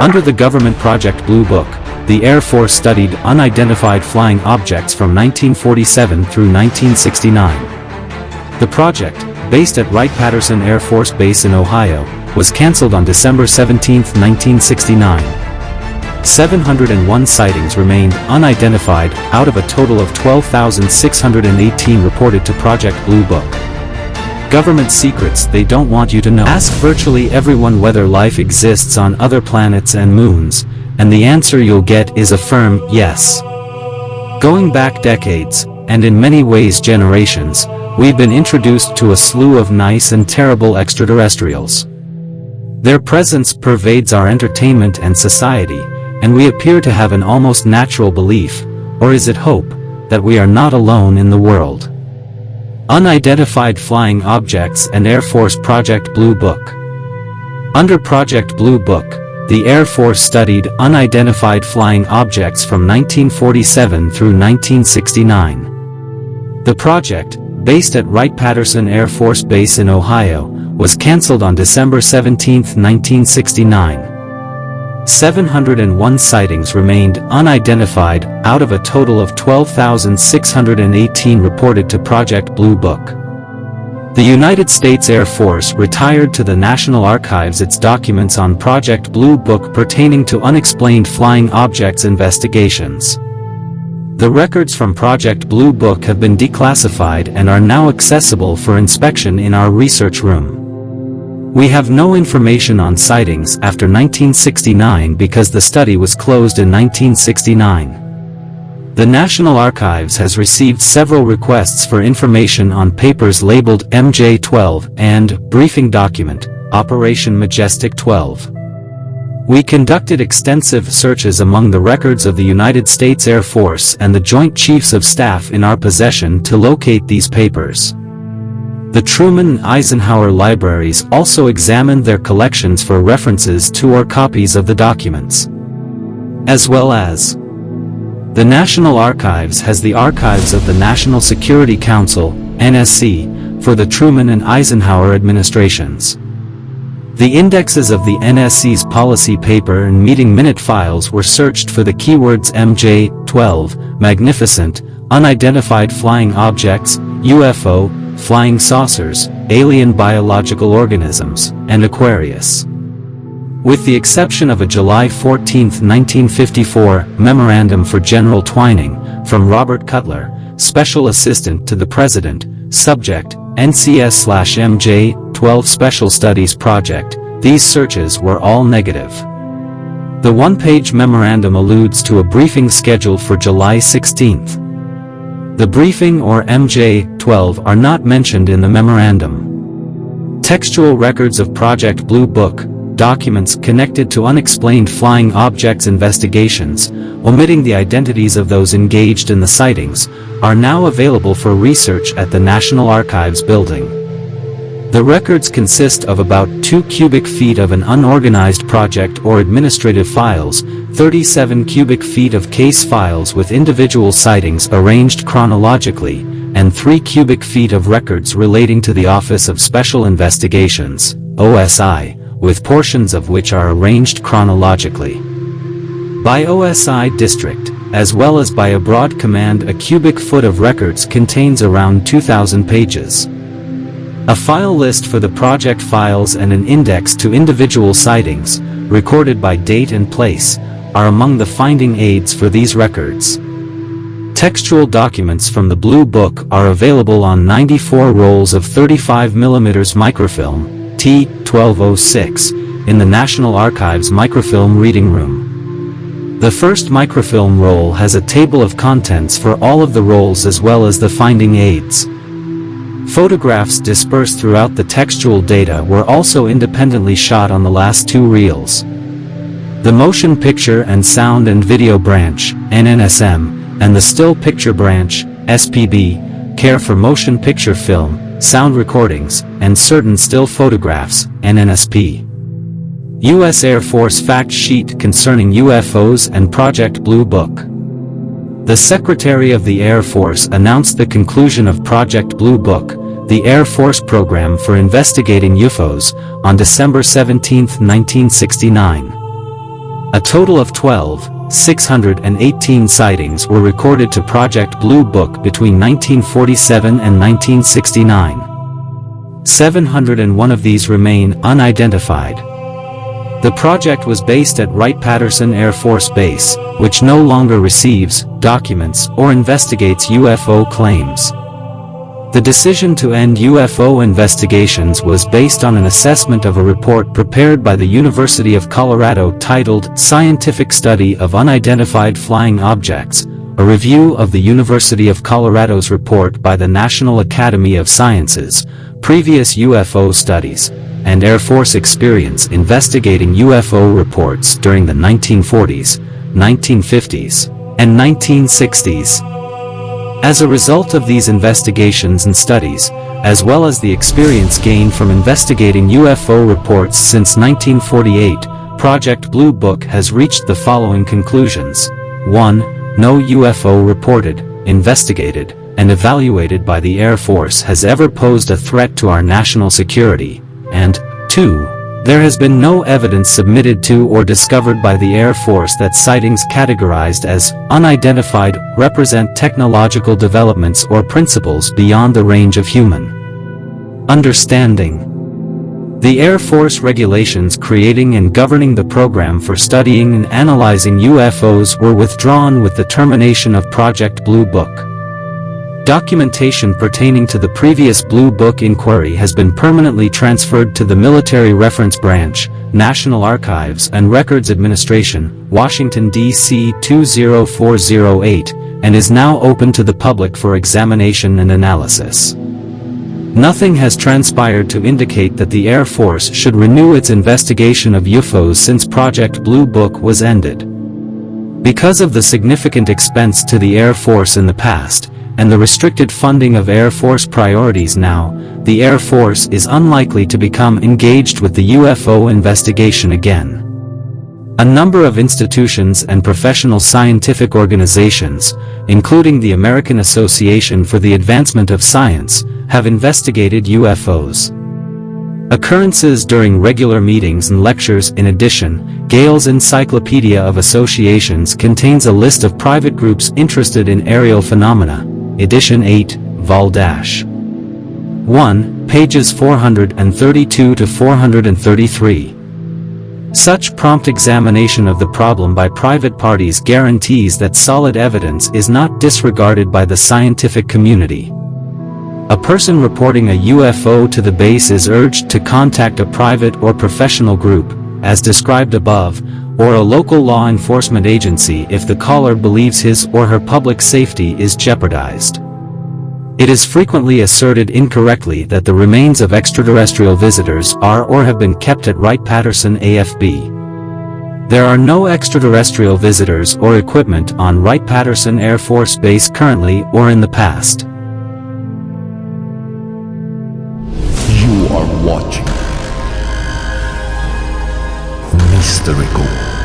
Under the government Project Blue Book, the Air Force studied unidentified flying objects from 1947 through 1969. The project, based at Wright-Patterson Air Force Base in Ohio, was cancelled on December 17, 1969. 701 sightings remained unidentified out of a total of 12,618 reported to Project Blue Book. Government secrets they don't want you to know. Ask virtually everyone whether life exists on other planets and moons, and the answer you'll get is a firm yes. Going back decades, and in many ways generations, we've been introduced to a slew of nice and terrible extraterrestrials. Their presence pervades our entertainment and society, and we appear to have an almost natural belief, or is it hope, that we are not alone in the world. Unidentified Flying Objects and Air Force Project Blue Book. Under Project Blue Book, the Air Force studied unidentified flying objects from 1947 through 1969. The project, based at Wright-Patterson Air Force Base in Ohio, was cancelled on December 17, 1969. 701 sightings remained unidentified out of a total of 12,618 reported to Project Blue Book. The United States Air Force retired to the National Archives its documents on Project Blue Book pertaining to unexplained flying objects investigations. The records from Project Blue Book have been declassified and are now accessible for inspection in our research room. We have no information on sightings after 1969 because the study was closed in 1969. The National Archives has received several requests for information on papers labeled MJ-12 and Briefing Document, Operation Majestic 12. We conducted extensive searches among the records of the United States Air Force and the Joint Chiefs of Staff in our possession to locate these papers. The Truman and Eisenhower libraries also examined their collections for references to or copies of the documents. As well as the National Archives has the archives of the National Security Council, NSC, for the Truman and Eisenhower administrations. The indexes of the NSC's policy paper and meeting minute files were searched for the keywords MJ-12, Magnificent, Unidentified Flying Objects, UFO, Flying Saucers, Alien Biological Organisms, and Aquarius. With the exception of a July 14, 1954, memorandum for General Twining, from Robert Cutler, Special Assistant to the President, subject, NCS/MJ-12 Special Studies Project, these searches were all negative. The one-page memorandum alludes to a briefing scheduled for July 16. The briefing or MJ-12 are not mentioned in the memorandum. Textual records of Project Blue Book, documents connected to unexplained flying objects investigations, omitting the identities of those engaged in the sightings, are now available for research at the National Archives building. The records consist of about 2 cubic feet of an unorganized project or administrative files, 37 cubic feet of case files with individual sightings arranged chronologically, and 3 cubic feet of records relating to the Office of Special Investigations, OSI, with portions of which are arranged chronologically. By OSI district, as well as by a broad command, a cubic foot of records contains around 2,000 pages. A file list for the project files and an index to individual sightings, recorded by date and place, are among the finding aids for these records. Textual documents from the Blue Book are available on 94 rolls of 35 mm microfilm, T1206, in the National Archives microfilm reading room. The first microfilm roll has a table of contents for all of the rolls as well as the finding aids. Photographs dispersed throughout the textual data were also independently shot on the last 2 reels. The Motion Picture and Sound and Video Branch, NNSM, and the Still Picture Branch, SPB, care for motion picture film, sound recordings, and certain still photographs, NNSP. U.S. Air Force Fact Sheet concerning UFOs and Project Blue Book. The Secretary of the Air Force announced the conclusion of Project Blue Book, the Air Force program for investigating UFOs, on December 17, 1969. A total of 618 sightings were recorded to Project Blue Book between 1947 and 1969. 701 of these remain unidentified. The project was based at Wright-Patterson Air Force Base, which no longer receives, documents, or investigates UFO claims. The decision to end UFO investigations was based on an assessment of a report prepared by the University of Colorado titled Scientific Study of Unidentified Flying Objects, a review of the University of Colorado's report by the National Academy of Sciences, previous UFO studies, and Air Force experience investigating UFO reports during the 1940s, 1950s, and 1960s. As a result of these investigations and studies, as well as the experience gained from investigating UFO reports since 1948, Project Blue Book has reached the following conclusions. 1. No UFO reported, investigated, and evaluated by the Air Force has ever posed a threat to our national security, and 2. There has been no evidence submitted to or discovered by the Air Force that sightings categorized as unidentified represent technological developments or principles beyond the range of human understanding. The Air Force regulations creating and governing the program for studying and analyzing UFOs were withdrawn with the termination of Project Blue Book. Documentation pertaining to the previous Blue Book inquiry has been permanently transferred to the Military Reference Branch, National Archives and Records Administration, Washington, D.C. 20408, and is now open to the public for examination and analysis. Nothing has transpired to indicate that the Air Force should renew its investigation of UFOs since Project Blue Book was ended. Because of the significant expense to the Air Force in the past, and the restricted funding of Air Force priorities now, the Air Force is unlikely to become engaged with the UFO investigation again. A number of institutions and professional scientific organizations, including the American Association for the Advancement of Science, have investigated UFOs. Occurrences during regular meetings and lectures. In addition, Gale's Encyclopedia of Associations contains a list of private groups interested in aerial phenomena, edition 8, vol. 1, pages 432 to 433. Such prompt examination of the problem by private parties guarantees that solid evidence is not disregarded by the scientific community. A person reporting a UFO to the base is urged to contact a private or professional group, as described above, or a local law enforcement agency if the caller believes his or her public safety is jeopardized. It is frequently asserted incorrectly that the remains of extraterrestrial visitors are or have been kept at Wright-Patterson AFB. There are no extraterrestrial visitors or equipment on Wright-Patterson Air Force Base currently or in the past. You are watching Mystical